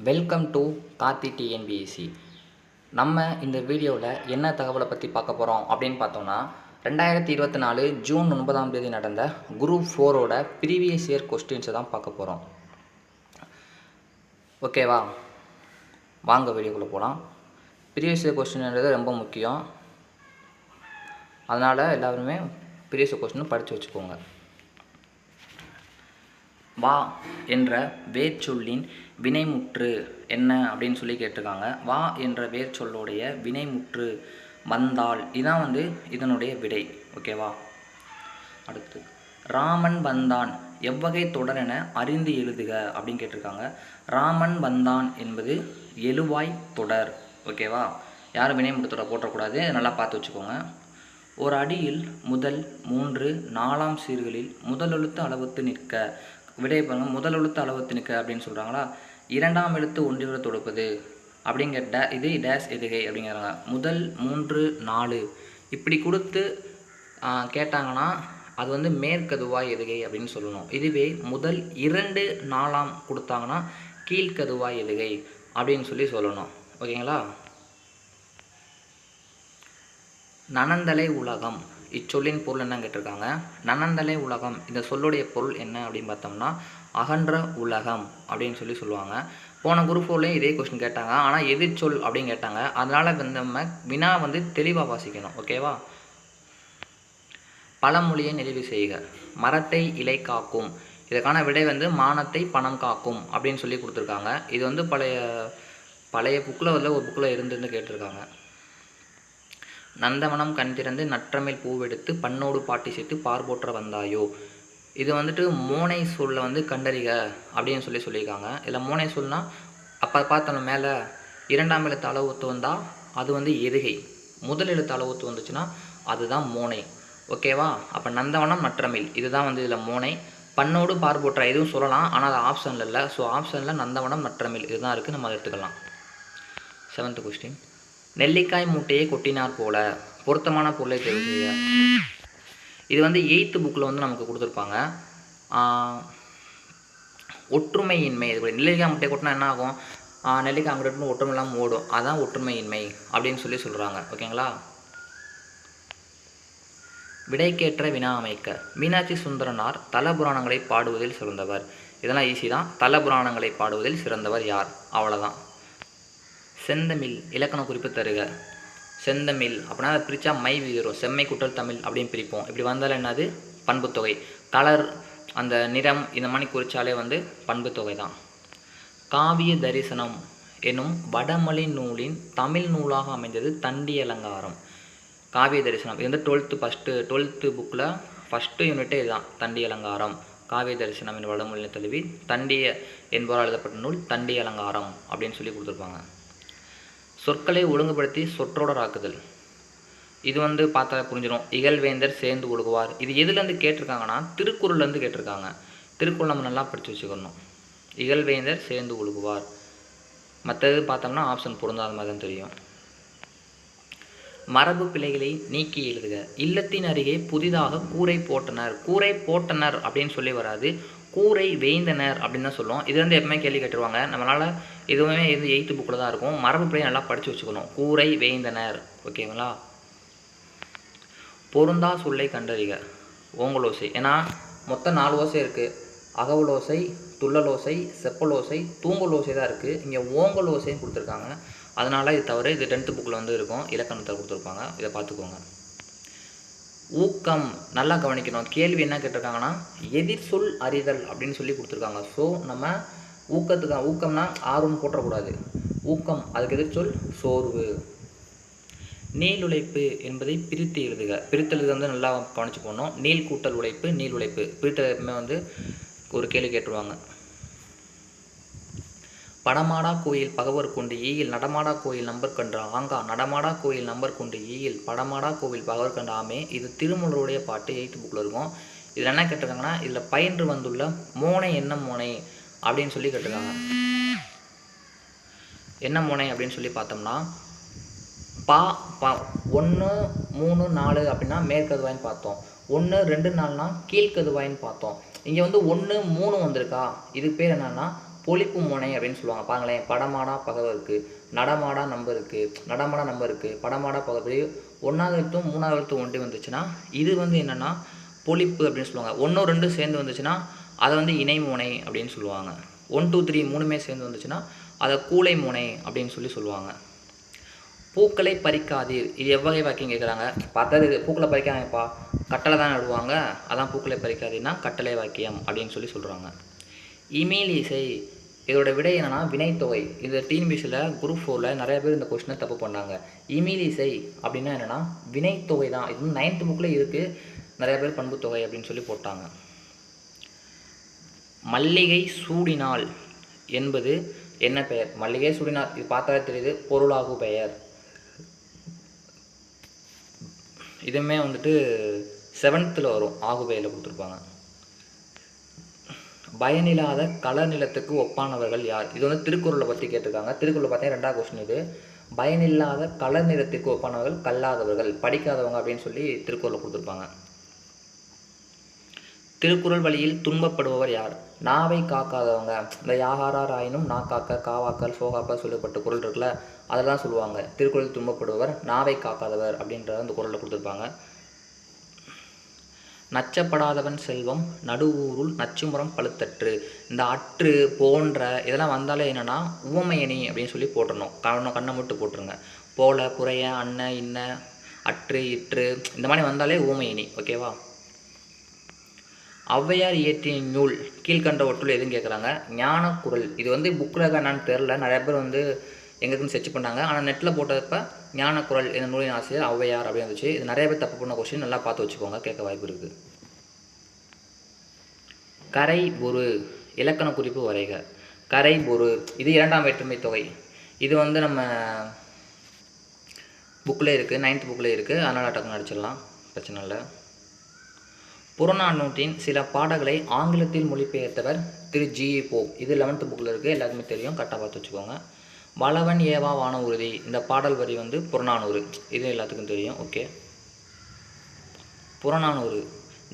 Welcome to Karthi TNPSC. நம்ம இந்த வீடியோவில் என்ன தகவலை பற்றி பார்க்க போகிறோம் அப்படின்னு பார்த்தோம்னா 2024 ஜூன் 9ஆம் தேதி நடந்த குரூப் 4ஓட ப்ரீவியஸ் இயர் கொஸ்டின்ஸை தான் பார்க்க போகிறோம். ஓகேவா, வாங்க வீடியோக்குள்ளே போகலாம். ப்ரீவியஸ் இயர் கொஸ்டின்ன்றது ரொம்ப முக்கியம், அதனால் எல்லாருமே ப்ரீவியஸ் இயர் கொஸ்டின் படித்து வச்சுக்கோங்க. வா என்ற வேர்ச்சொல்லின் வினைமுற்று என்ன அப்படின்னு சொல்லி கேட்டிருக்காங்க. வா என்ற வேர்ச்சொல்லுடைய வினைமுற்று வந்தால் இதான் இதனுடைய விடை. ஓகேவா, அடுத்து ராமன் வந்தான் எவ்வகை தொடர் என அறிந்து எழுதுக அப்படின்னு கேட்டிருக்காங்க. ராமன் வந்தான் என்பது எழுவாய் தொடர். ஓகேவா, யாரும் வினைமுற்று தொடர் போட்டக்கூடாது, நல்லா பார்த்து வச்சுக்கோங்க. ஒரு அடியில் முதல் 3 4ஆம் சீர்களில் முதலெழுத்து அளவுத்து நிற்க. விடை பாருங்க, முதலெழுத்து அளவுத்து நிற்க அப்படின்னு சொல்கிறாங்களா. 2ஆம் எழுத்து ஒன்றிவிட தொடுப்பது அப்படிங்கிற இது டேஸ் எதுகை அப்படிங்கிறாங்க. முதல் 3 4 இப்படி கொடுத்து கேட்டாங்கன்னா அது மேற்கதுவாய் எதுகை அப்படின்னு சொல்லணும். இதுவே முதல் 2 4ஆம் கொடுத்தாங்கன்னா கீழ்கதுவாய் எதுகை அப்படின்னு சொல்லணும். ஓகேங்களா. நனந்தலை உலகம் இச்சொல்லின் பொருள் என்ன கேட்டிருக்காங்க. நனந்தலை உலகம் இந்த சொல்லுடைய பொருள் என்ன அப்படின்னு பார்த்தோம்னா அகன்ற உலகம் அப்படின்னு சொல்லுவாங்க. போன குரூப் 4லையும் இதே கொஸ்டின் கேட்டாங்க, ஆனால் எதிர்ச்சொல் அப்படின்னு கேட்டாங்க. அதனால் நம்ம வினா தெளிவாக வாசிக்கணும். ஓகேவா. பழமொழியை நிறைவு செய்க. மரத்தை இலை காக்கும். இதற்கான விடை மானத்தை பணம் காக்கும் அப்படின்னு சொல்லி கொடுத்துருக்காங்க. இது பழைய புக்கில் ஒரு புக்கில் இருந்து கேட்டிருக்காங்க. நந்தவனம் கண் திறந்து நற்றமிழ் பூவெடுத்து பண்ணோடு பாட்டி சேர்த்து பார்போற்ற வந்தாயோ. இது மோனை சொல்ல கண்டறிக அப்படின்னு சொல்லியிருக்காங்க. இதில் மோனை சொல்னா அப்போ பார்த்தோம் மேலே 2ஆம் எழுத்து அளவுத்து வந்தால் அது எதுகை, முதல் எழுத்து அளவுத்து வந்துச்சுன்னா அதுதான் மோனை. ஓகேவா. அப்போ நந்தவனம் நற்றமிழ் இதுதான் இதில் மோனை. பண்ணோடு பார்போற்ற எதுவும் சொல்லலாம், ஆனால் அது ஆப்ஷனில் இல்லை. ஸோ ஆப்ஷனில் நந்தவனம் நற்றமிழ் இதுதான் இருக்குது, நம்ம அதை எடுத்துக்கலாம். 7th question. நெல்லிக்காய் மூட்டையை கொட்டினார் போல பொருத்தமான பொருளை தேர்வு செய்ய. இது 8th புக்கில் நமக்கு கொடுத்துருப்பாங்க. ஒற்றுமையின்மை. இது நெல்லிக்காய் மூட்டையை கொட்டினா என்ன ஆகும், நெல்லிக்காய் அங்கிட்டு ஒற்றுமை இல்லாமல் ஓடும், அதான் ஒற்றுமையின்மை அப்படின்னு சொல்கிறாங்க. ஓகேங்களா. விடைக்கேற்ற வினா அமைக்க. மீனாட்சி சுந்தரனார் தல புராணங்களை பாடுவதில் சிறந்தவர். இதெல்லாம் ஈஸி தான். தல புராணங்களை பாடுவதில் சிறந்தவர் யார், அவ்வளோதான். செந்தமிழ் இலக்கண குறிப்பு தருக. செந்தமிழ் அப்படின்னா அதை பிரித்தா மை வீதரும், செம்மை குட்டல் தமிழ் அப்படின்னு பிரிப்போம். இப்படி வந்தால் என்னது பண்புத்தொகை. கலர் அந்த நிறம் இந்த மாதிரி குறித்தாலே பண்புத்தொகை தான். காவிய தரிசனம் எனும் வடமொழி நூலின் தமிழ் நூலாக அமைந்தது தண்டி அலங்காரம். காவிய தரிசனம் இது 12th புக்கில் ஃபஸ்ட்டு யூனிட்டே இதுதான், தண்டி அலங்காரம். காவிய தரிசனம் என் வடமொழி தழுவி தண்டிய என்பவரால் எழுதப்பட்ட நூல் தண்டி அலங்காரம் அப்படின்னு கொடுத்துருப்பாங்க. சொற்களை ஒழுங்குபடுத்தி சொற்றொடராக்குதல். இது பார்த்தா புரிஞ்சிடும். இகழ்வேந்தர் சேர்ந்து ஒழுகுவார். இது எதுலேருந்து கேட்டிருக்காங்கன்னா திருக்குறள்லேருந்து கேட்டிருக்காங்க. திருக்குறள் நம்ம நல்லா படித்து வச்சுக்கணும். இகழ்வேந்தர் சேர்ந்து ஒழுகுவார். மற்றது பார்த்தோம்னா ஆப்ஷன் பொருந்தாத மாதிரி தான் தெரியும். மரபு பிழைகளை நீக்கி எழுதுக. இல்லத்தின் அருகே புதிதாக கூரை போட்டனர். கூரை போட்டனர் அப்படின்னு வராது, கூரை வேய்ந்தனர் அப்படின்னு தான் சொல்லுவோம். இது எப்பவுமே கேள்வி கேட்டுருவாங்க. நம்மளால் இதுவுமே 8th புக்கில் தான் இருக்கும். மரபு பிழை நல்லா படித்து வச்சுக்கணும். கூரை வேய்ந்தனர். ஓகேங்களா. பொருந்தா சொல்லை கண்டறிக. ஓங்கலோசை. ஏன்னா மொத்தம் 4 ஓசை இருக்குது. அகவலோசை, துள்ளலோசை, செப்பலோசை, தூங்கலோசை தான் இருக்குது. இங்கே ஓங்கலோசைன்னு கொடுத்துருக்காங்க. அதனால் இது தவிர இது 10th புக்கில் இருக்கும், இலக்கணத்தை கொடுத்துருப்பாங்க. இதை பார்த்துக்கோங்க. ஊக்கம் நல்லா கவனிக்கணும். கேள்வி என்ன கேட்டிருக்காங்கன்னா எதிர் சொல் அறிதல் அப்படின்னு கொடுத்துருக்காங்க. ஸோ நம்ம ஊக்கம்னா ஆர்வம் போட்டக்கூடாது. ஊக்கம் அதுக்கு எதிர் சொல் சோர்வு. நீள் உழைப்பு என்பதை பிரித்து எழுதுக. பிரித்தெழுது நல்லா கவனிச்சு போடணும். நீள் கூட்டல் உழைப்பு, நீள் உழைப்பு பிரித்தெழுதுமே ஒரு கேள்வி கேட்டுருவாங்க. படமாடா கோயில் பகவர் கொண்டு ஈயில் நடமாடா கோயில் நம்பர் கண்டு ஆங்கா நடமாடா கோயில் நம்பர் கொண்டு ஈயில் படமாடா கோவில் பகவர் கண்டு ஆமே. இது திருமூலருடைய பாட்டு 8th புக்கில் இருக்கும். இதில் என்ன கேட்டிருக்காங்கன்னா இதில் பயின்று வந்துள்ள மோனை என்ன மோனை அப்படின்னு கேட்டிருக்காங்க. என்ன மோனை அப்படின்னு பார்த்தோம்னா பா 1 3 4 அப்படின்னா மேற்கதுவாயின்னு பார்த்தோம். 1 2 4னா கீழ்கதுவாயின்னு பார்த்தோம். இங்கே 1 3 வந்திருக்கா, இதுக்கு பேர் என்னன்னா பொழிப்பு முனை அப்படின்னு சொல்லுவாங்க. பாருங்களேன், படமாடா பகவருக்கு, நடமாடா நம்பருக்கு, நடமாடா நம்பருக்கு, படமாடா பகவரி 1வது எழுத்தும் 3வது எழுத்தும் ஒன்றி வந்துச்சுன்னா இது வந்து என்னென்னா பொழிப்பு அப்படின்னு சொல்லுவாங்க. 1 2 சேர்ந்து வந்துச்சுன்னா அதை வந்து இணைமுனை அப்படின்னு சொல்லுவாங்க. 1 2 3 3மே சேர்ந்து வந்துச்சுன்னா அதை கூலை முனை அப்படின்னு சொல்லுவாங்க. பூக்களை பறிக்காதீர், இது எவ்வகை வாக்கியம் கேட்குறாங்க. பார்த்தா இது பூக்களை பறிக்காதீங்கப்பா, கட்டளை தான் நடுவாங்க, அதான் பூக்களை பறிக்காதீர்னா கட்டளை வாக்கியம் அப்படின்னு சொல்கிறாங்க. இமேல் இசை, இதோட விடை என்னென்னா வினைத்தொகை. இது டிஎன்பிஎஸ்சியில் குரூப் 4ல் நிறைய பேர் இந்த கொஸ்டினை தப்பு பண்ணாங்க. இமேல் இசை அப்படின்னா என்னென்னா வினைத்தொகை தான். இது வந்து 9th புக்கில் இருக்குது. நிறைய பேர் பண்புத்தொகை அப்படின்னு போட்டாங்க. மல்லிகை சூடினால் என்பது என்ன பெயர்? மல்லிகை சூடினால், இது பார்த்தாலே தெரியுது, பொருளாகு பெயர். இதுவுமே வந்துட்டு 7th வரும், ஆகுபெயரில் கொடுத்துருப்பாங்க. பயனில்லாத கள நிலத்துக்கு ஒப்பானவர்கள் யார்? இது வந்து திருக்குறளை பற்றி கேட்டிருக்காங்க. திருக்குறளை பார்த்தீங்கன்னா 2வது கொஸ்டின் இது. பயனில்லாத கள நிலத்துக்கு ஒப்பானவர்கள் கல்லாதவர்கள், படிக்காதவங்க அப்படின்னு திருக்குறளை கொடுத்துருப்பாங்க. திருக்குறள் வழியில் துன்பப்படுபவர் யார்? நாவை காக்காதவங்க. இந்த யாகாரார் ஆயினும் நா காக்க, காவாக்கல், சோகாக்கல் சொல்லப்பட்ட குறள் இருக்குல்ல, அதெல்லாம் சொல்லுவாங்க. திருக்குறள் துன்பப்படுபவர் நாவை காக்காதவர் அப்படின்றத அந்த குறளில் கொடுத்துருப்பாங்க. நச்சப்படாதவன் செல்வம் நடுவூருள் நச்சுமுறம் பழுத்தற்று. இந்த அற்று போன்ற இதெல்லாம் வந்தாலே என்னென்னா உவமையணி அப்படின்னு போட்டுறணும். கண்ணை மட்டும் போட்டுருங்க. போல, புறைய, அன்ன, இன்ன, அற்று, இற்று இந்த மாதிரி வந்தாலே உவமையணி. ஓகேவா? ஔவையார் இயற்றிய நூல் கீழ்கண்டவற்றுள் எதுன்னு கேட்குறாங்க. ஞானக்குறள். இது வந்து புக்கில் என்னன்னு தெரில, நிறைய பேர் வந்து எங்களுக்குன்னு செர்ச் பண்ணாங்க. ஆனால் நெட்டில் போட்டப்போ ஞானக்குறள் இந்த நூலின் ஆசிரியர் ஔவையார் அப்படின்னு இருந்துச்சு. இது நிறைய பேர் தப்பு பண்ண கொஸ்டின், நல்லா பார்த்து வச்சுக்கோங்க, கேட்க வாய்ப்பு இருக்குது. கரை பொரு, இலக்கண குறிப்பு வரைக. கரை பொரு, இது 2ஆம் வேற்றுமை தொகை. இது வந்து நம்ம புக்கில் இருக்குது, 9th புக்கில் இருக்குது. அதனால் டக்குன்னு அடிச்சிடலாம், பிரச்சனை இல்லை. புறநானூற்றின் சில பாடல்களை ஆங்கிலத்தில் மொழிபெயர்த்தவர் திரு ஜி.இ. போப். இது 11th புக்கில் இருக்குது, எல்லாருக்குமே தெரியும், கரெக்டாக பார்த்து வச்சுக்கோங்க. வளவன் ஏவா வான உறுதி, இந்த பாடல் வரி வந்து புறநானூறு, இது எல்லாத்துக்கும் தெரியும். Okay. Purananuru,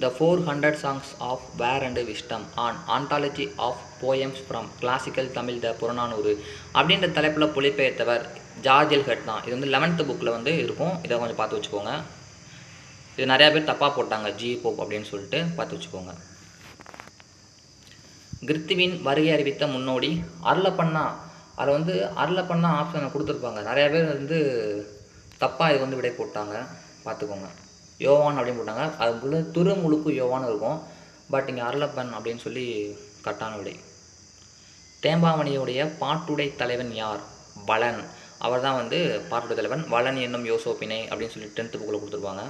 the 400 songs of ware and wisdom on anthology of poems from classical Tamil the Purananuru அப்படின்ற தலைப்பில் மொழிபெயர்த்தவர் ஜார்ஜ் எலியட் தான். இது வந்து 11th புக்கில் வந்து இருக்கும், இதை கொஞ்சம் பார்த்து வச்சுக்கோங்க. இது நிறையா பேர் தப்பாக போட்டாங்க, ஜி.இ. போப் அப்படின்னு பார்த்து வச்சுக்கோங்க. கிறித்துவின் வருகை அறிவித்த முன்னோடி அருளப்பண்ணா. அதில் வந்து அருளப்பண்ணா ஆப்ஷனை கொடுத்துருப்பாங்க. நிறையா பேர் வந்து தப்பாக இது வந்து விடை போட்டாங்க, பார்த்துக்கோங்க. யோவான் அப்படின்னு போட்டாங்க, அதுக்குள்ளே திருமுழுக்கு யோவான் இருக்கும். பட் இங்கே அருளப்பன் அப்படின்னு கரெக்டான விடை. தேம்பாவணியுடைய பாட்டுடை தலைவன் யார்? வளன். அவர் தான் வந்து பாட்டுடை தலைவன். வளன் என்னும் யோசோப்பினை அப்படின்னு 10th புக்கில் கொடுத்துருப்பாங்க.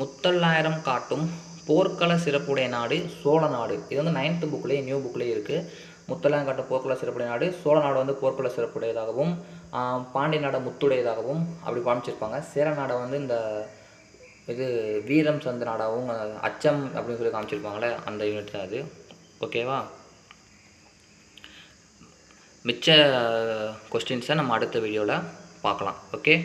முத்தல்லாயிரம் காட்டும் போர்க்கள சிறப்புடைய நாடு சோழ நாடு. இது வந்து 9th புக்லேயே நியூ புக்லேயே இருக்குது. முத்தல்லாயிரம் காட்டும் போர்க்கள சிறப்புடைய நாடு, சோழ நாடு வந்து போர்க்கள சிறப்புடையதாகவும், பாண்டிய நாடை முத்துடையதாகவும் அப்படி காமிச்சிருப்பாங்க. சேர நாடை வந்து இந்த இது வீரம் சந்த நாடாகவும், அச்சம் அப்படின்னு காமிச்சிருப்பாங்களே, அந்த யூனிட் தான் அது. ஓகேவா? மிச்ச கொஸ்டின்ஸை நம்ம அடுத்த வீடியோவில் பார்க்கலாம். ஓகே.